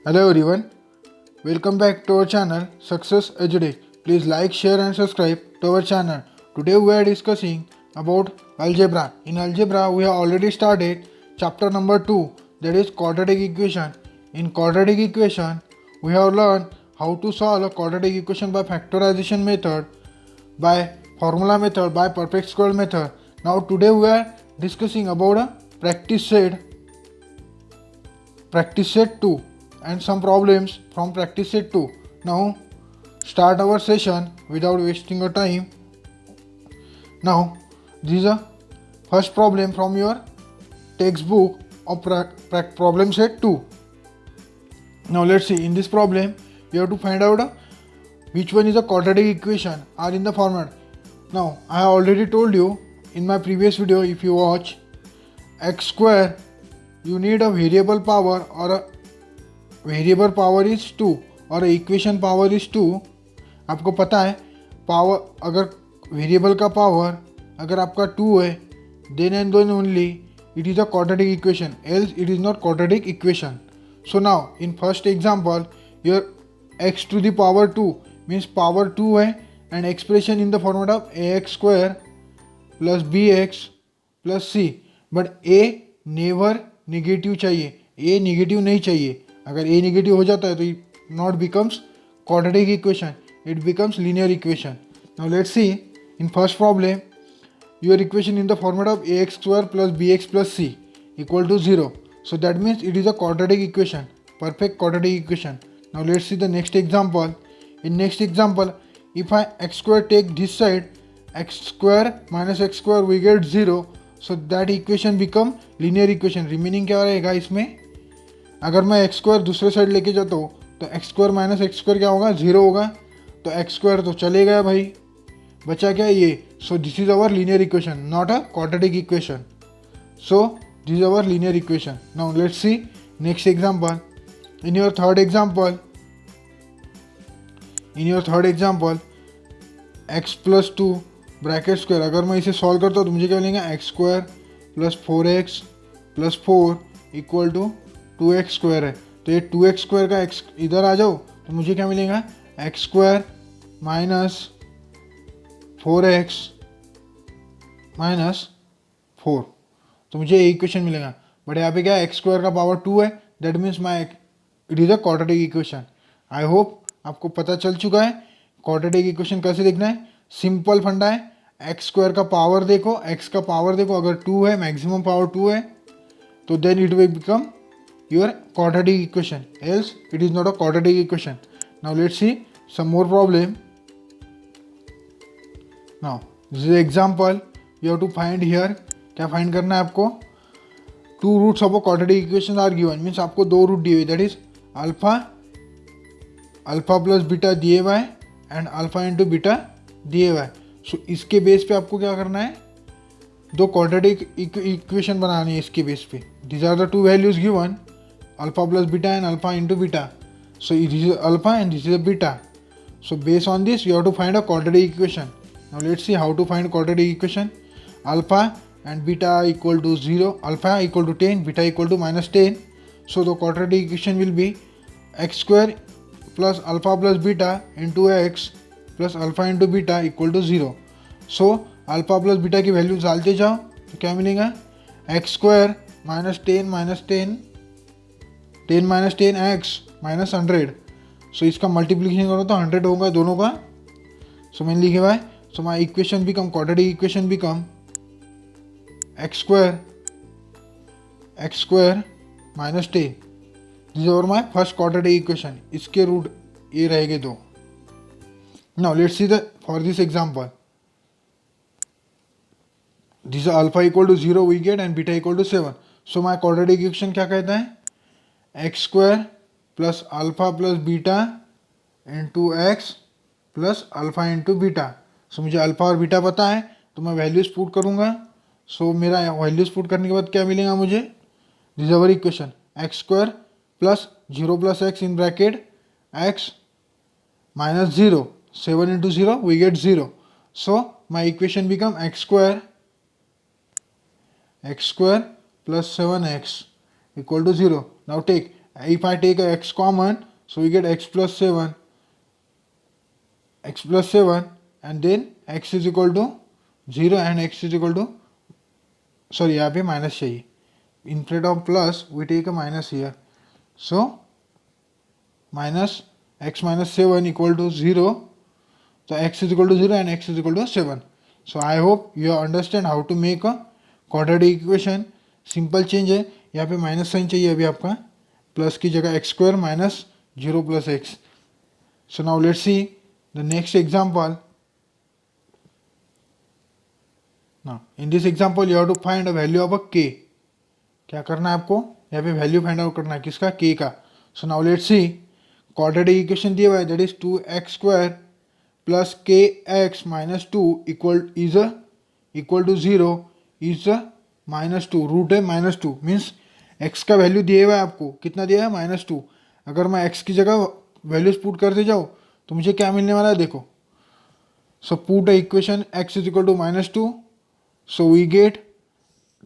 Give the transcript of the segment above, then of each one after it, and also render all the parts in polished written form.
Hello everyone, welcome back to our channel Success Eduday. Please like, share and subscribe to our channel. Today we are discussing about algebra. In algebra we have already started chapter number 2, that is quadratic equation. In quadratic equation we have learned how to solve a quadratic equation by factorization method, by formula method, by perfect square method. Now today we are discussing about a practice set 2 and some problems from practice set 2. Now start our session without wasting your time. Now this is a first problem from your textbook of problem set 2. Now let's see, in this problem you have to find out which one is a quadratic equation are in the format. Now I have already told you in my previous video, if you watch, x square you need a variable power or a variable power is 2 और equation power is 2. आपको पता है power, अगर variable का power अगर आपका 2 है, then and then only it is a quadratic equation, else it is not quadratic equation. So now in first example your x to the power 2 means power 2 है and expression in the format of ax square plus bx plus c. But a never negative चाहिए, a negative नहीं चाहिए. अगर a negative हो जाता है तो it not becomes quadratic equation, it becomes linear equation. Now let's see in first problem your equation in the format of ax square plus bx plus c equal to 0. So that means it is a quadratic equation, perfect quadratic equation. Now let's see the next example. In next example, if I x square take this side, x square minus x square we get 0. So that equation become linear equation. Remaining क्या रहेगा इसमें, अगर मैं x square दूसरे side लेके जाता हूँ तो x square minus x square क्या होगा, 0 होगा. तो x स्क्वायर तो चले गया भाई, बचा क्या ये. सो this is our linear equation, not a quadratic equation. So this is our linear equation. Now let's see next example. In your third example x plus 2 bracket square, अगर मैं इसे सॉल्व करता हूँ तो मुझे क्या मिलेगा, x square plus 4x plus 4 equal to 2x square है. तो ये 2x स्क्वायर का x इधर आ जाओ तो मुझे क्या मिलेगा, x square minus 4x minus 4. तो मुझे ये इक्वेशन मिलेगा. बट यहाँ पे क्या है, एक्स स्क्वायर का पावर 2 है, that means my it is a quadratic equation. I hope आपको पता चल चुका है क्वाड्रेटिक इक्वेशन कैसे देखना है. सिंपल फंडा है, एक्स स्क्वायर का पावर देखो, एक्स का पावर देखो, अगर 2 है, मैक्सिमम पावर 2 है, तो then it will become your quadratic equation, else it is not a quadratic equation. Now let's see some more problem. Now this is example you have to find here. क्या find करना है आपको, 2 roots of a quadratic equation are given, means आपको 2 root दिए हुए, that is alpha plus beta दिए हुआ है एंड अल्फा इंटू बीटा दिए हुआ है. सो इसके बेस पे आपको क्या करना है, 2 क्वाड्रेटिक इक्वेशन बनानी है इसके बेस पे. These are the 2 values given, alpha plus beta and alpha into beta. So this is alpha and this is a beta. So base on this you have to find a quadratic equation. Now let's see how to find quadratic equation. Alpha and beta equal to 0, alpha equal to 10, beta equal to minus 10. So the quadratic equation will be x square plus alpha plus beta into x plus alpha into beta equal to 0. So alpha plus beta की value डालते जाओ तो क्या मिलेगा, x square minus 10 minus 10 10 minus 10 x minus 100. सो इसका multiplication करो तो 100 होगा दोनों का. सो मैंने लिखे हुआ है, so my equation become quadratic equation become x square minus 10. This over my first quadratic equation. इसके रूट ये रहेंगे 2. Now let's see the for this example. This alpha equal to 0 we get and beta equal to 7. So my quadratic equation क्या कहता है, x square plus alpha plus beta into x plus alpha into beta. So मुझे alpha और beta पता है तो मैं values put करूँगा. सो मेरा वैल्यूज पुट करने के बाद क्या मिलेगा मुझे, this is our equation, x square plus 0 plus x in bracket x minus 0, 7 into 0 we get 0. So my equation become x square plus 7x equal to 0. Now take If I take a x common, so we get x plus 7, and then x is equal to 0 and x is equal to, sorry, यहाँ पे minus चाहिए, instead of plus we take a minus here, so minus x minus 7 equal to 0, so x is equal to 0 and x is equal to 7. So I hope you understand how to make a quadratic equation. Simple change है, यहाँ पे minus sign चाहिए अभी आपका, plus की जगह x square minus 0 plus x. So now let's see the next example. Now in this example you have to find a value of a k. क्या करना है आपको, यहाँ पे वैल्यू फाइंड आउट करना है, किसका, के का. So now let's see, quadratic equation दिया हुआ है, that is 2x square plus k x minus 2 equal to 0 is -2. Root है -2, मीन्स x का वैल्यू दिया हुआ है आपको, कितना दिया है, -2. अगर मैं x की जगह वैल्यूज पुट करते जाऊँ तो मुझे क्या मिलने वाला है, देखो. So put a equation x is equal to -2, so we get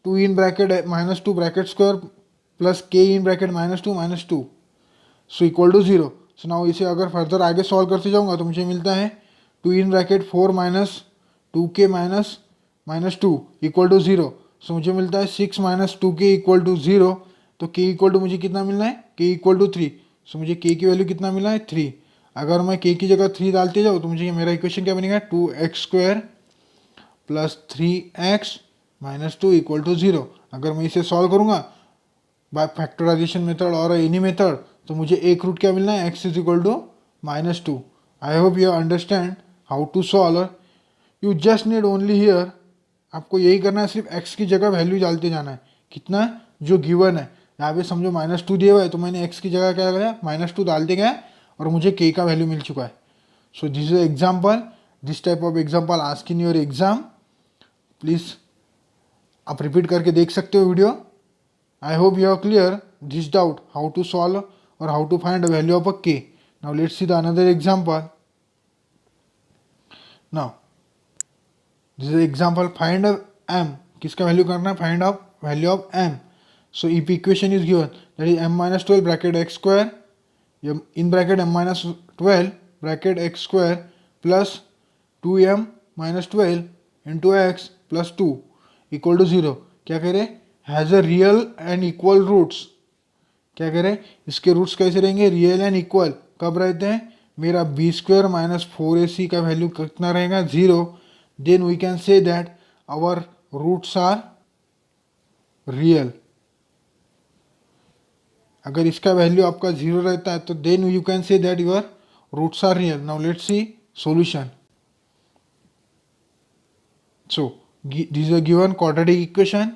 2 in bracket -2 bracket square plus k in bracket -2, so equal to 0. So now इसे अगर फर्दर आगे सॉल्व करते जाऊँगा तो मुझे मिलता है 2 in bracket 4 minus 2k -2 equal to 0. So मुझे मिलता है 6 माइनस 2k इक्वल टू 0. तो k इक्वल टू मुझे कितना मिलना है, k इक्वल टू 3. सो मुझे k की वैल्यू कितना मिला है, 3. अगर मैं k की जगह 3 डालते जाऊँ तो मुझे मेरा इक्वेशन क्या बनेगा, 2x square plus 3x minus 2 equal to 0. अगर मैं इसे सॉल्व करूँगा बाय फैक्टराइजेशन मेथड और एनी मेथड तो मुझे एक रूट क्या मिलना है, x is equal to -2. I hope you understand how to solve. You just need only here, आपको यही करना है, सिर्फ x की जगह वैल्यू डालते जाना है, कितना जो गिवन है. यहाँ पे समझो -2 दिया हुआ है तो मैंने x की जगह क्या किया, -2 डालते गया और मुझे k का वैल्यू मिल चुका है. So this is example, this type of example ask in your exam. Please आप रिपीट करके देख सकते हो video. I hope you are clear this doubt how to solve और how to find the value of a k. Now let's see the another example. Now this is example, find m. किसका value करना है, find of value of m. So if equation is given that is m-12 bracket x square in bracket m-12 bracket x square plus 2m-12 into x plus 2 equal to 0. क्या कह रहे, has a real and equal roots. क्या कह रहे, इसके roots कैसे रहेंगे, real and equal. कब रहते हैं, मेरा b स्क्वायर माइनस 4ac का वैल्यू कितना रहेगा, 0. then we can say that our roots are real. अगर इसका वैल्यू आपका 0 रहता है तो then you can say that your roots are real. Now let's see solution. So this is a given quadratic equation.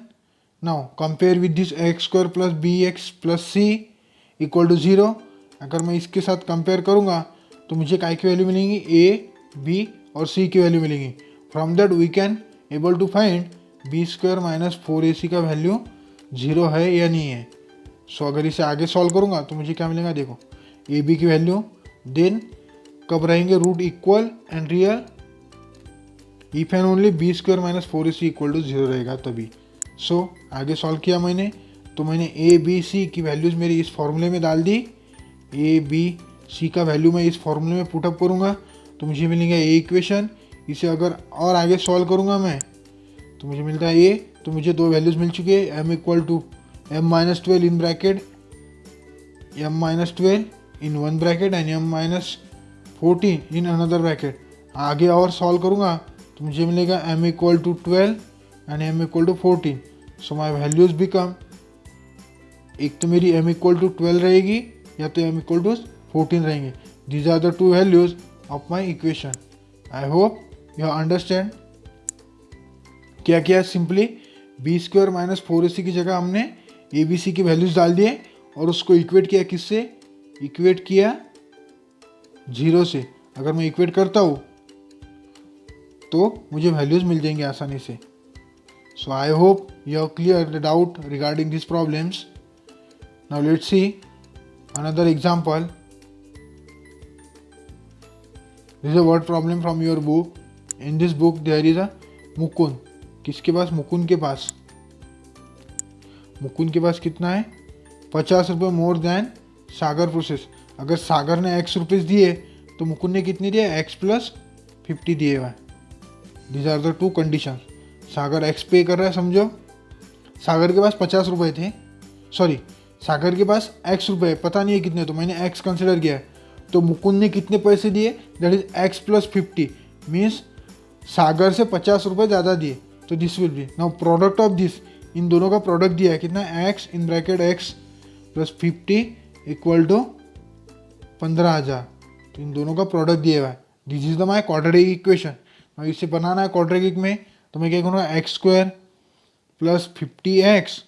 Now compare with this x square plus bx plus c equal to 0. अगर मैं इसके साथ compare करूँगा तो मुझे काय की value मिलेंगी, a b और c की वैल्यू मिलेंगी. From that we can able to find b square minus 4ac का वैल्यू 0 है या नहीं है. सो अगर इसे आगे सॉल्व करूँगा तो मुझे क्या मिलेगा, देखो ए बी की वैल्यू, देन कब रहेंगे root equal and real, if and only b square minus 4ac equal to 0 रहेगा तभी. सो आगे सॉल्व किया मैंने तो मैंने ए बी सी की वैल्यूज़ मेरी इस फॉर्मूले में डाल दी. ए बी सी का वैल्यू मैं इस फॉर्मूले में पुटअप करूँगा तो मुझे मिलेगा ए इक्वेशन. इसे अगर और आगे सॉल्व करूँगा मैं तो मुझे मिलता है ए. तो मुझे दो वैल्यूज़ मिल चुकी है, m equal to m-12 in bracket m-12 in one bracket and m-14 in another bracket. आगे और सॉल्व करूँगा तो मुझे मिलेगा m equal to 12 and m equal to 14. So my values become, एक तो मेरी m इक्वल टू 12 रहेगी या तो m इक्वल टू 14 रहेंगे. These are the two values of my equation. I hope you understand. क्या किया, simply B square minus 4ac की जगह हमने ए बी सी की वैल्यूज़ डाल दिए और उसको इक्वेट किया, किससे, इक्वेट किया 0 से. अगर मैं इक्वेट करता हूँ तो मुझे वैल्यूज़ मिल जाएंगे आसानी से. So I hope you have clear the doubt regarding this problems. Now let's see another example. This is a word problem from your book. In this book there is a Mukund. किसके पास, मुकुंद के पास. मुकुंद के पास कितना है, 50 रुपये मोर देन सागर process, अगर सागर ने x rupees दिए तो मुकुंद ने कितने दिए, एक्स प्लस 50 दिए हुए। These are the two condition. Sagar x पे कर रहा है, समझो सागर के पास 50 रुपये थे, सॉरी सागर के पास एक्स रुपये पता नहीं है कितने, तो मैंने एक्स कंसिडर किया है। तो मुकुंद ने कितने पैसे दिए, that is x plus 50, means Sagar से 50 रुपये ज़्यादा दिए। तो this will be now product of this, इन दोनों का प्रोडक्ट दिया है कितना, x in bracket x plus 50 equal to 15,000। तो इन दोनों का प्रोडक्ट दिया हुआ है। This is the my quadratic equation. और इसे बनाना है क्वाड्रेटिक में, तो मैं क्या करूँगा, x square plus 50x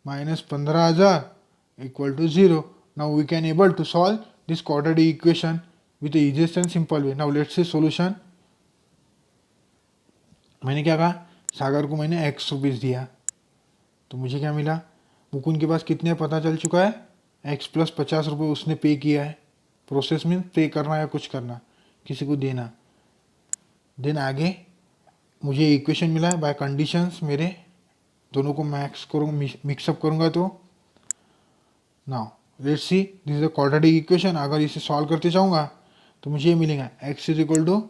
minus 15,000 equal to 0। Now we can able to solve this quadratic equation with the easiest and simple way. Now let's see solution. मैंने क्या कहा, सागर को मैंने एक्स रुपीज़ दिया, तो मुझे क्या मिला, मुकुंद के पास कितने पता चल चुका है, एक्स प्लस 50 रुपये उसने पे किया है। प्रोसेस में पे करना या कुछ करना, किसी को देना। देन आगे मुझे इक्वेशन मिला है बाय कंडीशंस, मेरे दोनों को मैक्स करूँगा, मिक्सअप करूँगा। तो now let's see this is the quadratic equation. अगर इसे सॉल्व करते जाऊँगा तो मुझे ये मिलेगा, एक्स इज इक्वल टू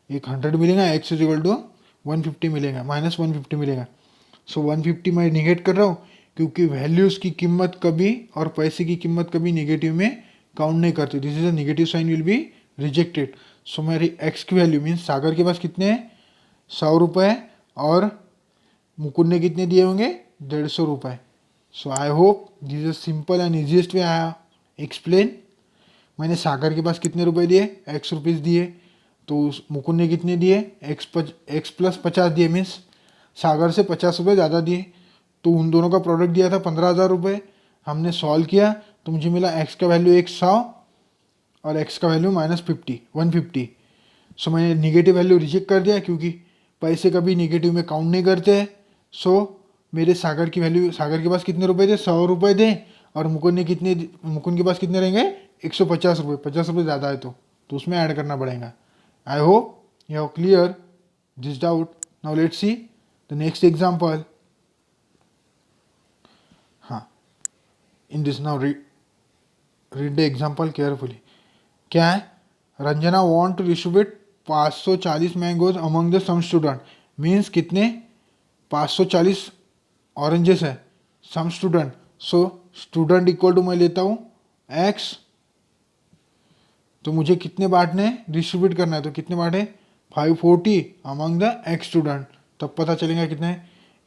100 मिलेगा, एक्स इज इक्वल टू 150 मिलेगा, माइनस 150 मिलेगा। सो 150 मैं निगेट कर रहा हूँ, क्योंकि वैल्यूज़ की कीमत कभी और पैसे की कीमत कभी निगेटिव में काउंट नहीं करती। This is a negative sign will be rejected. So मेरी एक्स की वैल्यू मीन्स सागर के पास कितने हैं, 100 रुपये, और मुकुंद ने कितने दिए होंगे, 150 रुपये। So I hope this is simple and easiest way I explain. मैंने सागर के पास कितने रुपए दिए, एक्स रुपीज़ दिए, तो उस मुकुंद ने कितने दिए, एक्स प्लस 50 दिए, मीन्स सागर से 50 रुपये ज़्यादा दिए। तो उन दोनों का प्रोडक्ट दिया था 15,000 रुपये। हमने सॉल्व किया तो मुझे मिला एक्स का वैल्यू 100 और एक्स का वैल्यू माइनस 150। सो मैंने निगेटिव वैल्यू रिजेक्ट कर दिया, क्योंकि पैसे कभी निगेटिव में काउंट नहीं करते हैं। सो मेरे सागर की वैल्यू, सागर के पास कितने रुपए थे, 100 रुपये थे, और मुकुंद के पास कितने रहेंगे, 150 रुपये। 50 रुपये ज़्यादा है तो उसमें ऐड करना पड़ेगा। I hope you have clear this doubt. Now let's see the next example. हाँ, in this now read the example carefully. क्या है, Ranjana want to distribute 540 mangoes among the some student, means कितने, 540 ऑरेंजेस है, some student. So student equal to मैं लेता हूँ x, तो मुझे कितने बांटने, डिस्ट्रीब्यूट करना है, तो कितने बांटे, 540 अमंग द एक्स स्टूडेंट। तब पता चलेगा कितने,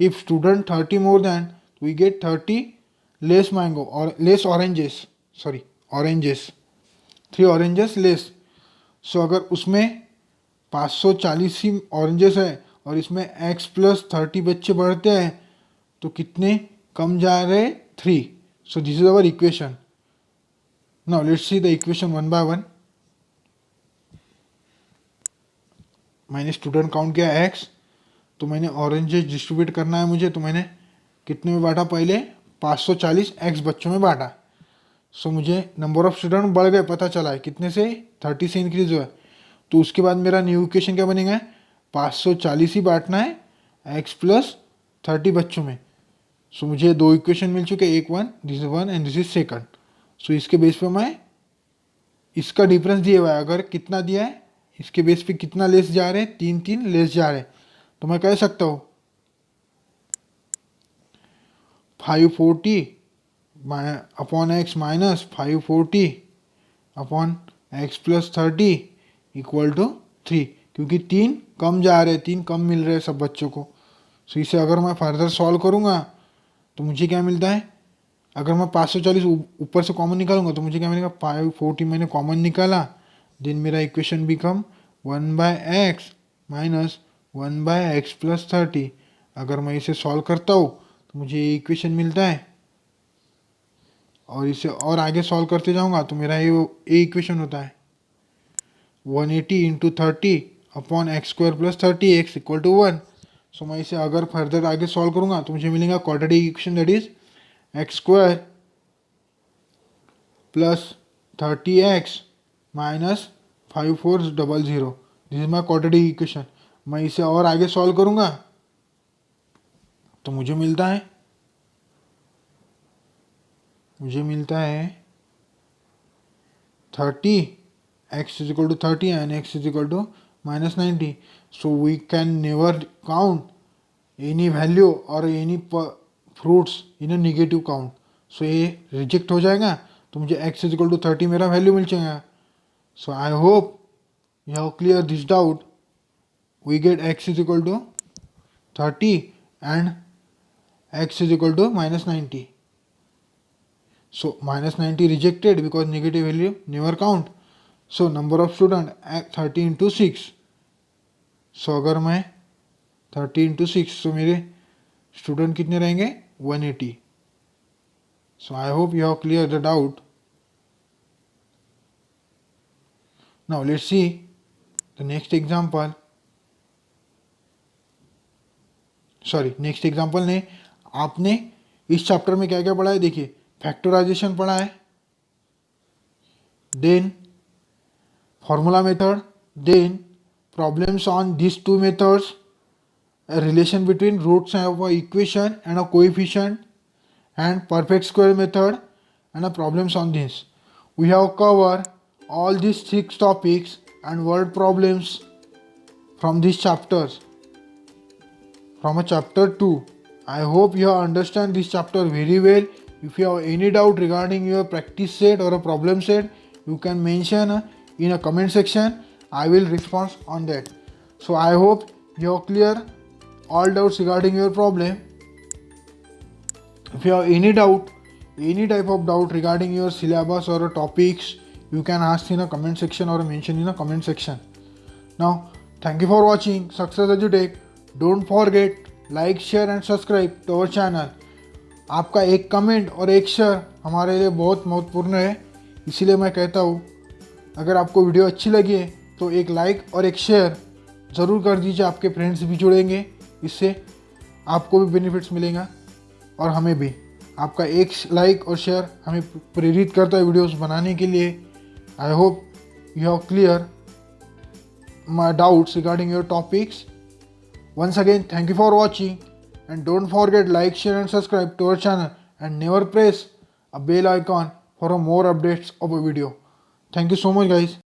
if student 30 more then we get 30 less mango और less oranges, sorry oranges, 3 oranges less. So अगर उसमें 540 ही ऑरेंजेस है और इसमें एक्स प्लस 30 बच्चे बढ़ते हैं, तो कितने कम जा रहे, 3। सो this is our equation. Now let's see the equation one by one. मैंने स्टूडेंट काउंट किया एक्स, तो मैंने ऑरेंजेस डिस्ट्रीब्यूट करना है मुझे, तो मैंने कितने में बांटा, पहले 540 एक्स बच्चों में बांटा। सो मुझे नंबर ऑफ स्टूडेंट बढ़ गए, पता चला है कितने से, 30 से इंक्रीज हुआ है। तो उसके बाद मेरा न्यू इक्वेशन क्या बनेगा, 540 ही बांटना है एक्स प्लस 30 बच्चों में। सो मुझे 2 इक्वेशन मिल चुके, एक this is one and this is second. So इसके बेस पे मैं, इसका डिफरेंस दिया हुआ है, अगर कितना दिया है, इसके बेस पे कितना लेस जा रहे हैं, 3 लेस जा रहे हैं, तो मैं कह सकता हूँ 540 upon x minus 540 upon x plus 30 equal to 3, क्योंकि 3 कम जा रहे हैं, 3 कम मिल रहे हैं सब बच्चों को। सो इसे अगर मैं फर्दर सॉल्व करूँगा तो मुझे क्या मिलता है, अगर मैं 540 ऊपर से कॉमन निकालूंगा तो मुझे क्या मिलेगा, 540 मैंने कॉमन निकाला, देन मेरा equation become 1/x minus 1/x plus 30। अगर मैं इसे सॉल्व करता हूँ तो मुझे ये इक्वेशन मिलता है, और इसे और आगे सॉल्व करते जाऊँगा तो मेरा ये इक्वेशन होता है 180 into 30 upon x square plus 30x equal to 1। So मैं इसे अगर फर्दर आगे सॉल्व करूँगा तो मुझे मिलेगा quadratic equation, that is x square plus 30x minus 5400। This is my quadratic equation. मैं इसे और आगे सॉल्व करूँगा तो मुझे मिलता है 30, x is equal to 30 and x is equal to minus 90. So we can never count any value or any fruits in a negative count. So ये रिजेक्ट हो जाएगा तो मुझे x is equal to 30 मेरा वैल्यू मिल जाएगा. So I hope you have cleared this doubt. We get x is equal to 30 and x is equal to minus 90. So minus 90 rejected because negative value never count. So number of student 30 into 6. So अगर मैं 30 into 6 तो मेरे student कितने रहेंगे 180. So I hope you have cleared the doubt. Now let's see the next example. Next example ने आपने इस chapter में क्या क्या पढ़ा है देखिए. फैक्टराइजेशन पढ़ा है, then formula method, then problems on this two methods, a relation between roots of a equation and a coefficient, and perfect square method, and a problems on this. We have covered all these 6 topics and word problems from these chapters, from a chapter 2. I hope you understand this chapter very well. If you have any doubt regarding your practice set or a problem set, you can mention in a comment section. I will respond on that. So I hope you have clear all doubts regarding your problem. If you have any doubt, any type of doubt regarding your syllabus or topics, you can ask in a comment section or mention in a comment section. Now, thank you for watching Success EduTech. Don't forget like, share and subscribe to our channel. आपका एक comment और एक share हमारे लिए बहुत महत्वपूर्ण है, इसीलिए मैं कहता हूँ अगर आपको वीडियो अच्छी लगी है तो एक लाइक और एक शेयर ज़रूर कर दीजिए. आपके फ्रेंड्स भी जुड़ेंगे, इससे आपको भी बेनिफिट्स मिलेगा और हमें भी. आपका एक लाइक और शेयर हमें प्रेरित करता है वीडियोस बनाने के लिए. आई hope you have clear my doubts regarding your topics. Once again, thank you for watching and don't forget like, share and subscribe to our channel and never press a bell icon for more updates of a video. Thank you so much guys.